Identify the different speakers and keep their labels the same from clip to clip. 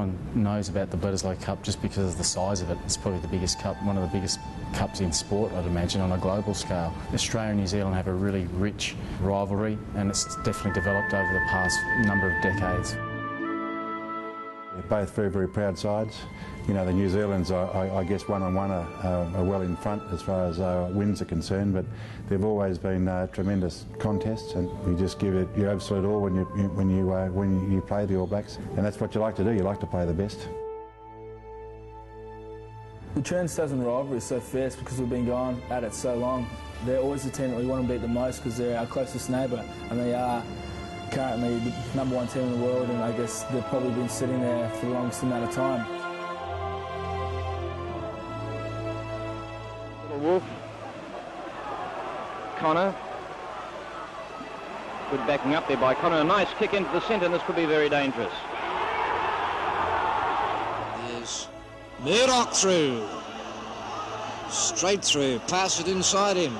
Speaker 1: everyone knows about the Bledisloe Cup just because of the size of it. It's probably the biggest cup, one of the biggest cups in sport, I'd imagine, on a global scale. Australia and New Zealand have a really rich rivalry, and it's definitely developed over the past number of decades.
Speaker 2: They're both very, very proud sides. You know, the New Zealanders, I guess, one-on-one are well in front as far as wins are concerned, but they've always been tremendous contests, and you just give it your absolute all when you play the All Blacks, and that's what you like to do. You like to play the best.
Speaker 3: The Trans-Tasman rivalry is so fierce because we've been going at it so long. They're always the team that we want to beat the most because they're our closest neighbour, and they are currently the #1 team in the world, and I guess they've probably been sitting there for the longest amount of time.
Speaker 4: Wolf, Connor, good backing up there by Connor, a nice kick into the centre, and this could be very dangerous.
Speaker 5: There's Murdoch through, straight through, pass it inside him.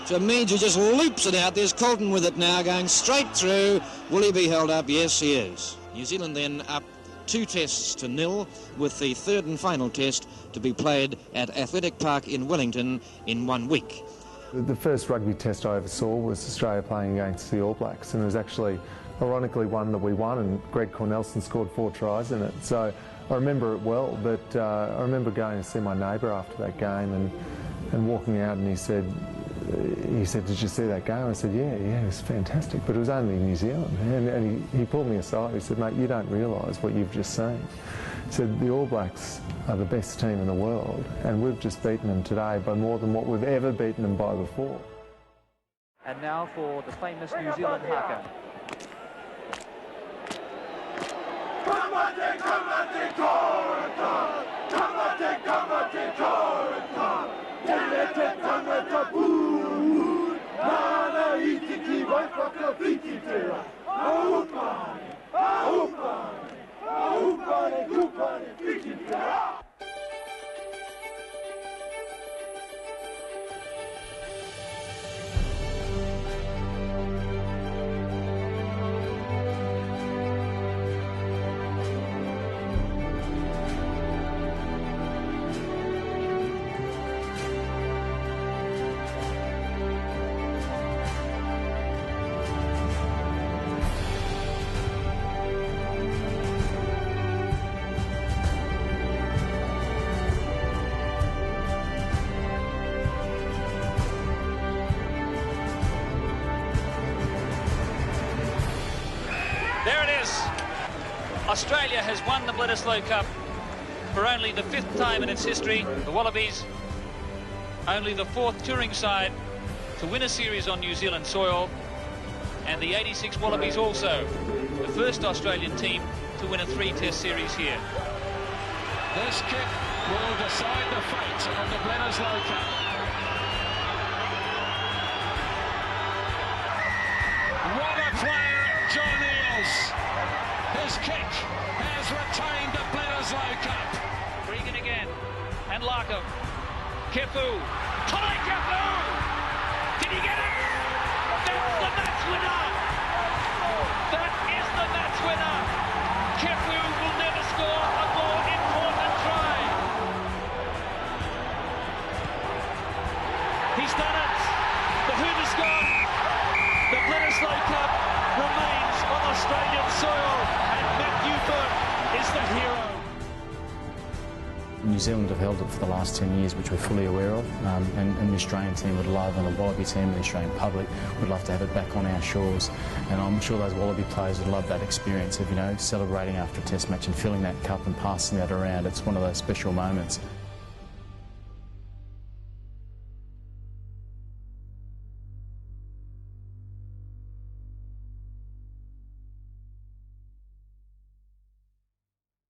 Speaker 5: Jamid, who just leaps it out. There's Colton with it now, going straight through. Will he be held up? Yes, he is. New Zealand then up 2 tests to 0, with the 3rd and final test to be played at Athletic Park in Wellington in 1 week.
Speaker 6: The first rugby test I ever saw was Australia playing against the All Blacks, and it was actually, ironically, one that we won, and Greg Cornelson scored 4 tries in it. So I remember it well, but I remember going to see my neighbour after that game and walking out, and he said, "Did you see that game?" I said, yeah, it was fantastic, but it was only New Zealand. And he pulled me aside. He said, "Mate, you don't realise what you've just seen." He said, "The All Blacks are the best team in the world, and we've just beaten them today by more than what we've ever beaten them by before."
Speaker 7: And now for the famous New Zealand haka.
Speaker 8: There it is. Australia has won the Bledisloe Cup for only the 5th time in its history. The Wallabies, only the 4th touring side to win a series on New Zealand soil, and the '86 Wallabies also the first Australian team to win a 3-test series here.
Speaker 9: This kick will decide the fate of the Bledisloe Cup. What a player, John Eales. His kick has retained the Bledisloe Cup.
Speaker 8: Regan again, and Larkham. Kefu. Tolai Kefu! Did he get it? That's the match winner! That is the match winner! Kefu will never score a more important try. He's done it! The hoop is gone! The Bledisloe Cup remains on Australian soil, and Matthew Burke is the hero.
Speaker 1: New Zealand have held it for the last 10 years, which we're fully aware of, and the Australian team would love, and the Wallaby team and the Australian public would love to have it back on our shores. And I'm sure those Wallaby players would love that experience of, celebrating after a test match and filling that cup and passing that around. It's one of those special moments.